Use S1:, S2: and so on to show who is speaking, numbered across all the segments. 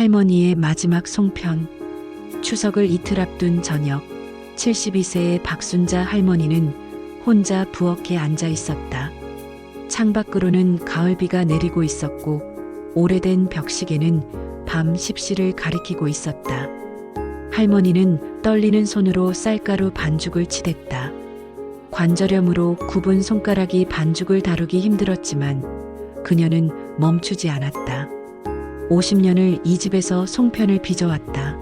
S1: 할머니의 마지막 송편. 추석을 이틀 앞둔 저녁, 72세의 박순자 할머니는 혼자 부엌에 앉아 있었다. 창밖으로는 가을비가 내리고 있었고 오래된 벽시계는 밤 10시를 가리키고 있었다. 할머니는 떨리는 손으로 쌀가루 반죽을 치댔다. 관절염으로 굽은 손가락이 반죽을 다루기 힘들었지만 그녀는 멈추지 않았다. 50년을 이 집에서 송편을 빚어왔다.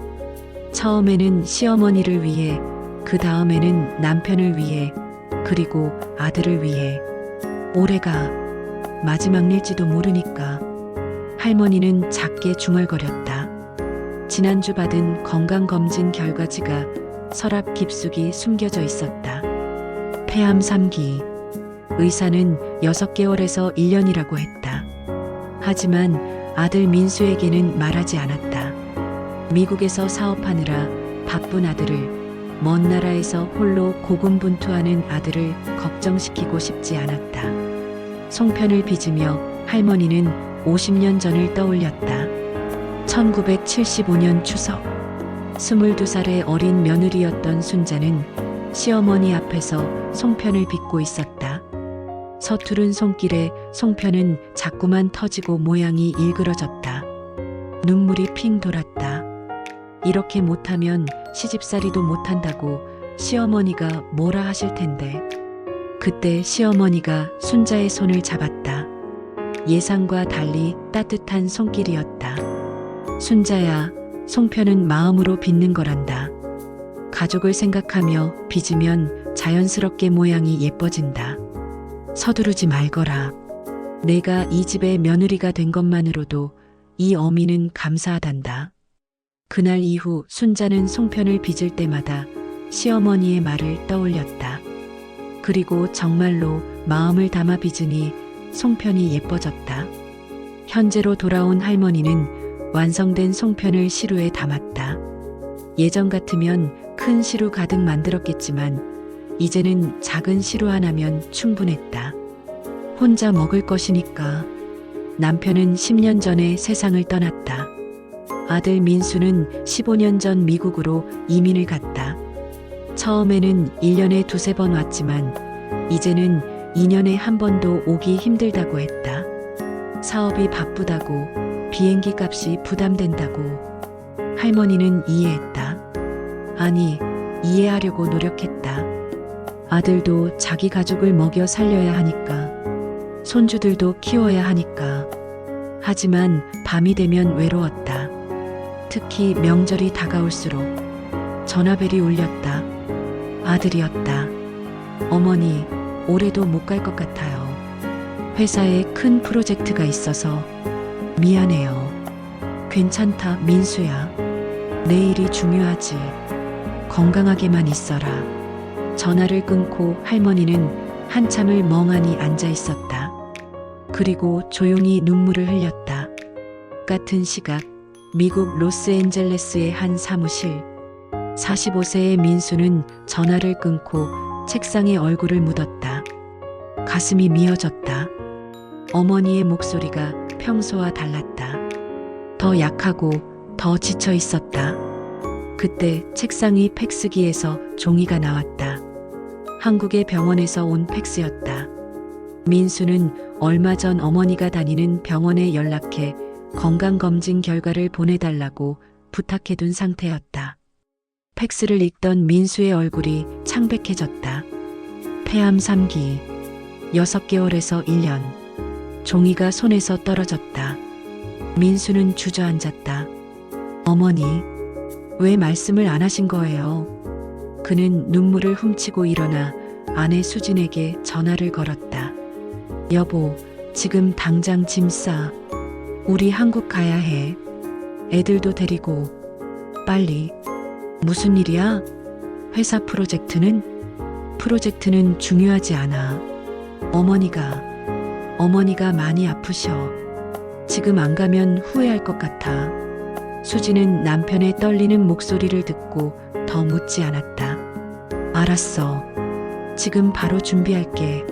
S1: 처음에는 시어머니를 위해, 그 다음에는 남편을 위해, 그리고 아들을 위해. 올해가 마지막일지도 모르니까. 할머니는 작게 중얼거렸다. 지난주 받은 건강검진 결과지가 서랍 깊숙이 숨겨져 있었다. 폐암 3기. 의사는 6개월에서 1년이라고 했다. 하지만 아들 민수에게는 말하지 않았다. 미국에서 사업하느라 바쁜 아들을, 먼 나라에서 홀로 고군분투하는 아들을 걱정시키고 싶지 않았다. 송편을 빚으며 할머니는 50년 전을 떠올렸다. 1975년 추석. 22살의 어린 며느리였던 순자는 시어머니 앞에서 송편을 빚고 있었다. 서투른 손길에 송편은 자꾸만 터지고 모양이 일그러졌다. 눈물이 핑 돌았다. 이렇게 못하면 시집살이도 못한다고 시어머니가 뭐라 하실 텐데. 그때 시어머니가 순자의 손을 잡았다. 예상과 달리 따뜻한 손길이었다. 순자야, 송편은 마음으로 빚는 거란다. 가족을 생각하며 빚으면 자연스럽게 모양이 예뻐진다. 서두르지 말거라. 내가 이 집의 며느리가 된 것만으로도 이 어미는 감사하단다. 그날 이후 순자는 송편을 빚을 때마다 시어머니의 말을 떠올렸다. 그리고 정말로 마음을 담아 빚으니 송편이 예뻐졌다. 현재로 돌아온 할머니는 완성된 송편을 시루에 담았다. 예전 같으면 큰 시루 가득 만들었겠지만 이제는 작은 시루 하나면 충분했다. 혼자 먹을 것이니까. 남편은 10년 전에 세상을 떠났다. 아들 민수는 15년 전 미국으로 이민을 갔다. 처음에는 1년에 2~3번 왔지만 이제는 2년에 1번도 오기 힘들다고 했다. 사업이 바쁘다고, 비행기 값이 부담된다고. 할머니는 이해했다. 아니, 이해하려고 노력했다. 아들도 자기 가족을 먹여 살려야 하니까. 손주들도 키워야 하니까. 하지만 밤이 되면 외로웠다. 특히 명절이 다가올수록. 전화벨이 울렸다. 아들이었다. 어머니, 올해도 못 갈 것 같아요. 회사에 큰 프로젝트가 있어서. 미안해요. 괜찮다, 민수야. 내일이 중요하지. 건강하게만 있어라. 전화를 끊고 할머니는 한참을 멍하니 앉아 있었다. 그리고 조용히 눈물을 흘렸다. 같은 시각, 미국 로스앤젤레스의 한 사무실. 45세의 민수는 전화를 끊고 책상에 얼굴을 묻었다. 가슴이 미어졌다. 어머니의 목소리가 평소와 달랐다. 더 약하고 더 지쳐 있었다. 그때 책상의 팩스기에서 종이가 나왔다. 한국의 병원에서 온 팩스였다. 민수는 얼마 전 어머니가 다니는 병원에 연락해 건강검진 결과를 보내달라고 부탁해둔 상태였다. 팩스를 읽던 민수의 얼굴이 창백해졌다. 폐암 3기, 6개월에서 1년. 종이가 손에서 떨어졌다. 민수는 주저앉았다. 어머니, 왜 말씀을 안 하신 거예요? 그는 눈물을 훔치고 일어나 아내 수진에게 전화를 걸었다. 여보, 지금 당장 짐 싸. 우리 한국 가야 해. 애들도 데리고. 빨리. 무슨 일이야? 회사 프로젝트는? 프로젝트는 중요하지 않아. 어머니가 많이 아프셔. 지금 안 가면 후회할 것 같아. 수지는 남편의 떨리는 목소리를 듣고 더 묻지 않았다. 알았어. 지금 바로 준비할게.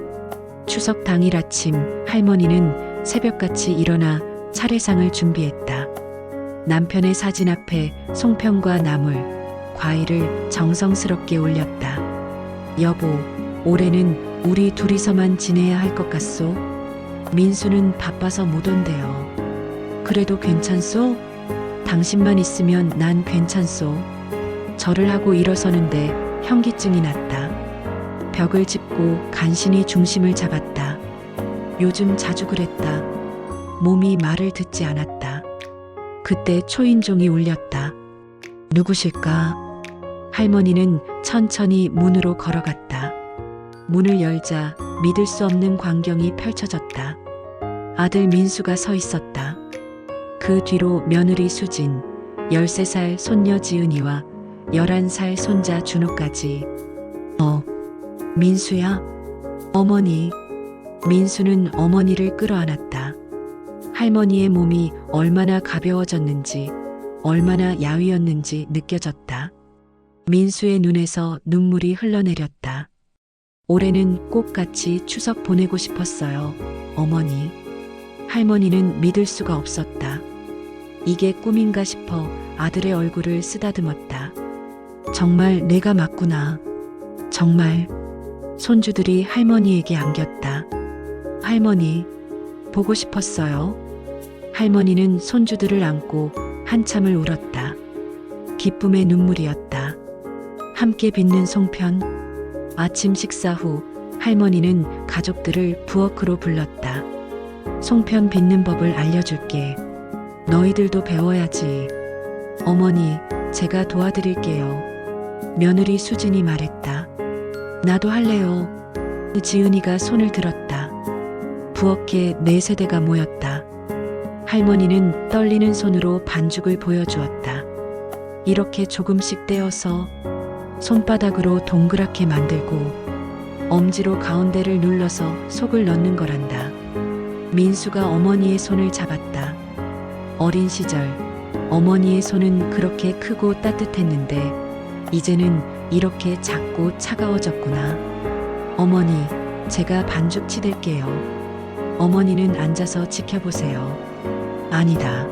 S1: 추석 당일 아침 할머니는 새벽같이 일어나 차례상을 준비했다. 남편의 사진 앞에 송편과 나물, 과일을 정성스럽게 올렸다. 여보, 올해는 우리 둘이서만 지내야 할 것 같소? 민수는 바빠서 못 온대요. 그래도 괜찮소? 당신만 있으면 난 괜찮소. 절을 하고 일어서는데 현기증이 났다. 벽을 짚고 간신히 중심을 잡았다. 요즘 자주 그랬다. 몸이 말을 듣지 않았다. 그때 초인종이 울렸다. 누구실까? 할머니는 천천히 문으로 걸어갔다. 문을 열자 믿을 수 없는 광경이 펼쳐졌다. 아들 민수가 서 있었다. 그 뒤로 며느리 수진, 13살 손녀 지은이와 11살 손자 준호까지. 민수야? 어머니. 민수는 어머니를 끌어안았다. 할머니의 몸이 얼마나 가벼워졌는지, 얼마나 야위었는지 느껴졌다. 민수의 눈에서 눈물이 흘러내렸다. 올해는 꼭 같이 추석 보내고 싶었어요, 어머니. 할머니는 믿을 수가 없었다. 이게 꿈인가 싶어 아들의 얼굴을 쓰다듬었다. 정말 내가 맞구나. 정말. 손주들이 할머니에게 안겼다. 할머니, 보고 싶었어요. 할머니는 손주들을 안고 한참을 울었다. 기쁨의 눈물이었다. 함께 빚는 송편. 아침 식사 후 할머니는 가족들을 부엌으로 불렀다. 송편 빚는 법을 알려줄게. 너희들도 배워야지. 어머니, 제가 도와드릴게요. 며느리 수진이 말했다. 나도 할래요. 지은이가 손을 들었다. 부엌에 4세대가 모였다. 할머니는 떨리는 손으로 반죽을 보여주었다. 이렇게 조금씩 떼어서 손바닥으로 동그랗게 만들고 엄지로 가운데를 눌러서 속을 넣는 거란다. 민수가 어머니의 손을 잡았다. 어린 시절 어머니의 손은 그렇게 크고 따뜻했는데 이제는 이렇게 작고 차가워졌구나. 어머니, 제가 반죽 치댈게요. 어머니는 앉아서 지켜보세요. 아니다.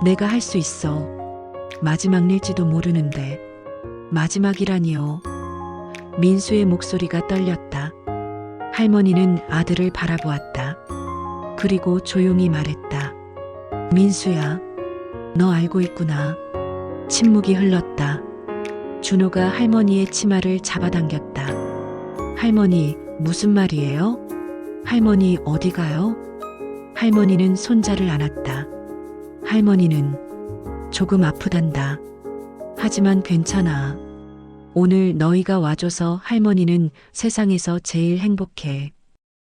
S1: 내가 할 수 있어. 마지막 일지도 모르는데. 마지막이라니요. 민수의 목소리가 떨렸다. 할머니는 아들을 바라보았다. 그리고 조용히 말했다. 민수야, 너 알고 있구나. 침묵이 흘렀다. 준호가 할머니의 치마를 잡아당겼다. 할머니, 무슨 말이에요? 할머니 어디 가요? 할머니는 손자를 안았다. 할머니는 조금 아프단다. 하지만 괜찮아. 오늘 너희가 와줘서 할머니는 세상에서 제일 행복해.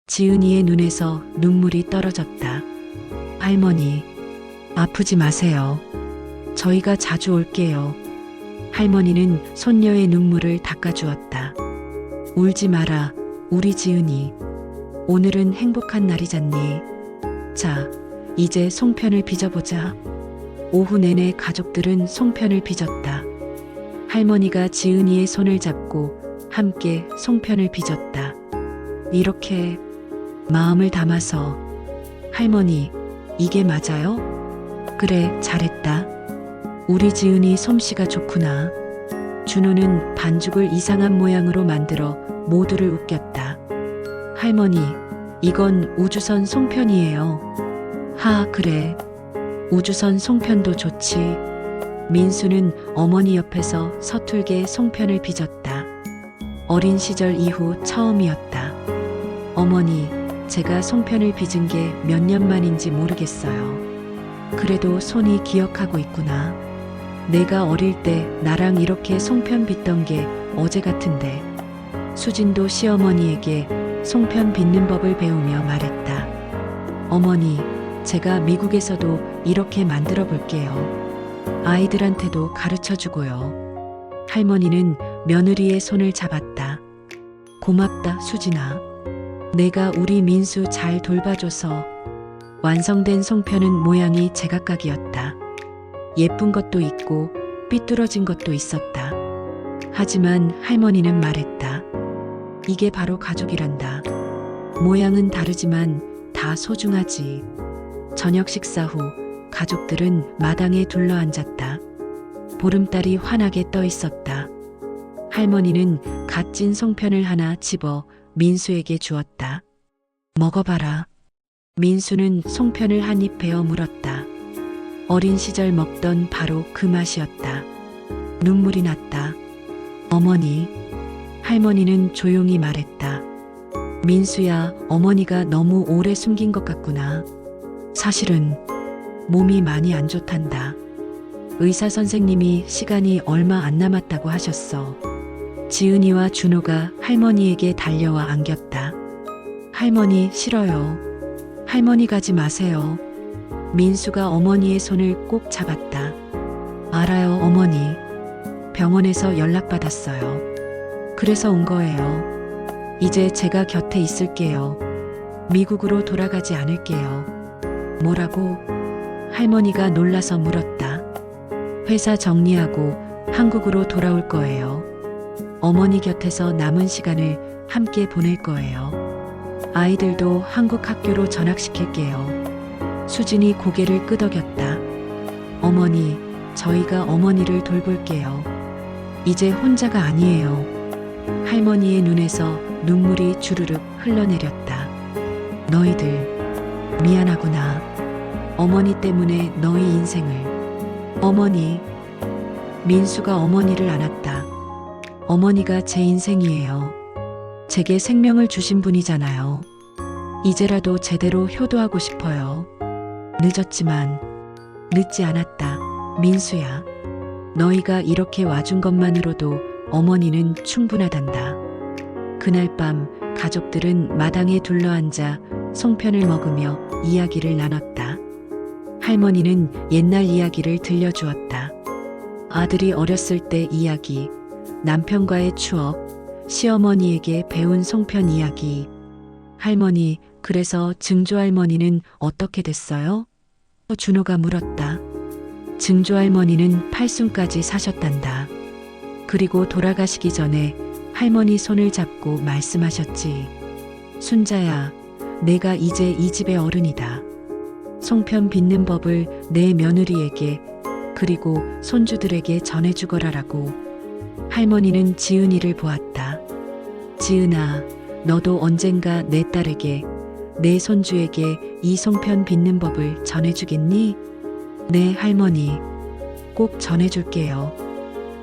S1: 지은이의 눈에서 눈물이 떨어졌다. 할머니, 아프지 마세요. 저희가 자주 올게요. 할머니는 손녀의 눈물을 닦아주었다. 울지 마라, 우리 지은이. 오늘은 행복한 날이잖니. 자, 이제 송편을 빚어보자. 오후 내내 가족들은 송편을 빚었다. 할머니가 지은이의 손을 잡고 함께 송편을 빚었다. 이렇게 마음을 담아서. 할머니, 이게 맞아요? 그래, 잘했다. 우리 지은이 솜씨가 좋구나. 준호는 반죽을 이상한 모양으로 만들어 모두를 웃겼다. 할머니, 이건 우주선 송편이에요. 하, 그래. 우주선 송편도 좋지. 민수는 어머니 옆에서 서툴게 송편을 빚었다. 어린 시절 이후 처음이었다. 어머니, 제가 송편을 빚은 게 몇 년 만인지 모르겠어요. 그래도 손이 기억하고 있구나. 내가 어릴 때 나랑 이렇게 송편 빚던 게 어제 같은데. 수진도 시어머니에게 송편 빚는 법을 배우며 말했다. 어머니, 제가 미국에서도 이렇게 만들어 볼게요. 아이들한테도 가르쳐 주고요. 할머니는 며느리의 손을 잡았다. 고맙다, 수진아. 내가 우리 민수 잘 돌봐줘서. 완성된 송편은 모양이 제각각이었다. 예쁜 것도 있고 삐뚤어진 것도 있었다. 하지만 할머니는 말했다. 이게 바로 가족이란다. 모양은 다르지만 다 소중하지. 저녁 식사 후 가족들은 마당에 둘러앉았다. 보름달이 환하게 떠 있었다. 할머니는 갓 찐 송편을 하나 집어 민수에게 주었다. 먹어봐라. 민수는 송편을 한 입 베어 물었다. 어린 시절 먹던 바로 그 맛이었다. 눈물이 났다. 어머니. 할머니는 조용히 말했다. 민수야, 어머니가 너무 오래 숨긴 것 같구나. 사실은 몸이 많이 안 좋단다. 의사 선생님이 시간이 얼마 안 남았다고 하셨어. 지은이와 준호가 할머니에게 달려와 안겼다. 할머니 싫어요. 할머니 가지 마세요. 민수가 어머니의 손을 꼭 잡았다. 알아요, 어머니. 병원에서 연락받았어요. 그래서 온 거예요. 이제 제가 곁에 있을게요. 미국으로 돌아가지 않을게요. 뭐라고? 할머니가 놀라서 물었다. 회사 정리하고 한국으로 돌아올 거예요. 어머니 곁에서 남은 시간을 함께 보낼 거예요. 아이들도 한국 학교로 전학시킬게요. 수진이 고개를 끄덕였다. 어머니, 저희가 어머니를 돌볼게요. 이제 혼자가 아니에요. 할머니의 눈에서 눈물이 주르륵 흘러내렸다. 너희들 미안하구나. 어머니 때문에 너희 인생을. 어머니. 민수가 어머니를 안았다. 어머니가 제 인생이에요. 제게 생명을 주신 분이잖아요. 이제라도 제대로 효도하고 싶어요. 늦었지만 늦지 않았다. 민수야. 너희가 이렇게 와준 것만으로도 어머니는 충분하단다. 그날 밤 가족들은 마당에 둘러앉아 송편을 먹으며 이야기를 나눴다. 할머니는 옛날 이야기를 들려주었다. 아들이 어렸을 때 이야기, 남편과의 추억, 시어머니에게 배운 송편 이야기. 할머니, 그래서 증조할머니는 어떻게 됐어요? 준호가 물었다. 증조할머니는 팔순까지 사셨단다. 그리고 돌아가시기 전에 할머니 손을 잡고 말씀하셨지. 순자야, 내가 이제 이 집의 어른이다. 송편 빚는 법을 내 며느리에게 그리고 손주들에게 전해주거라라고. 할머니는 지은이를 보았다. 지은아, 너도 언젠가 내 딸에게, 내 손주에게 이 송편 빚는 법을 전해주겠니? 네, 할머니. 꼭 전해줄게요.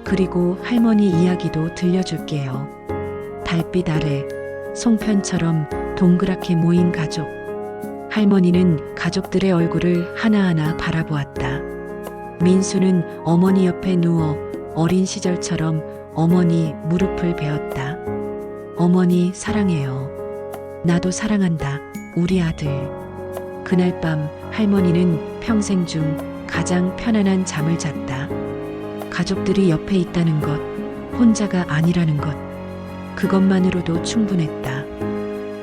S1: 그리고 할머니 이야기도 들려줄게요. 달빛 아래 송편처럼 동그랗게 모인 가족. 할머니는 가족들의 얼굴을 하나하나 바라보았다. 민수는 어머니 옆에 누워 어린 시절처럼 어머니 무릎을 베었다. 어머니 사랑해요. 나도 사랑한다. 우리 아들. 그날 밤 할머니는 평생 중 가장 편안한 잠을 잤다. 가족들이 옆에 있다는 것, 혼자가 아니라는 것, 그것만으로도 충분했다.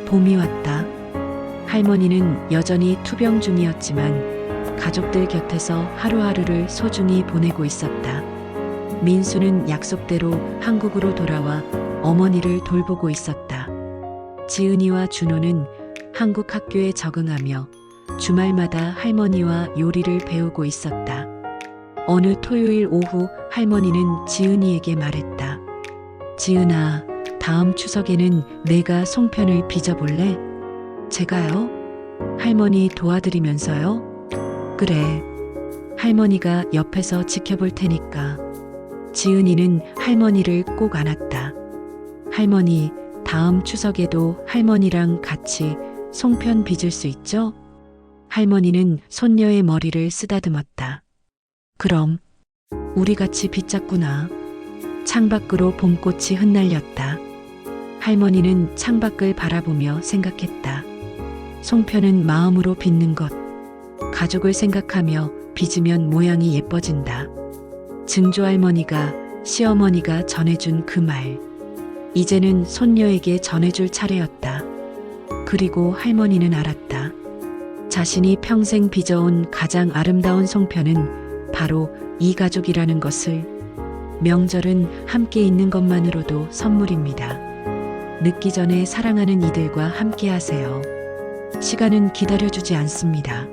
S1: 봄이 왔다. 할머니는 여전히 투병 중이었지만 가족들 곁에서 하루하루를 소중히 보내고 있었다. 민수는 약속대로 한국으로 돌아와 어머니를 돌보고 있었다. 지은이와 준호는 한국 학교에 적응하며 주말마다 할머니와 요리를 배우고 있었다. 어느 토요일 오후 할머니는 지은이에게 말했다. 지은아, 다음 추석에는 내가 송편을 빚어볼래? 제가요? 할머니 도와드리면서요? 그래. 할머니가 옆에서 지켜볼 테니까. 지은이는 할머니를 꼭 안았다. 할머니, 다음 추석에도 할머니랑 같이 송편 빚을 수 있죠? 할머니는 손녀의 머리를 쓰다듬었다. 그럼 우리 같이 빚잡구나. 창밖으로 봄꽃이 흩날렸다. 할머니는 창밖을 바라보며 생각했다. 송편은 마음으로 빚는 것. 가족을 생각하며 빚으면 모양이 예뻐진다. 증조할머니가, 시어머니가 전해준 그 말. 이제는 손녀에게 전해줄 차례였다. 그리고 할머니는 알았다. 자신이 평생 빚어온 가장 아름다운 송편은 바로 이 가족이라는 것을. 명절은 함께 있는 것만으로도 선물입니다. 늦기 전에 사랑하는 이들과 함께 하세요. 시간은 기다려주지 않습니다.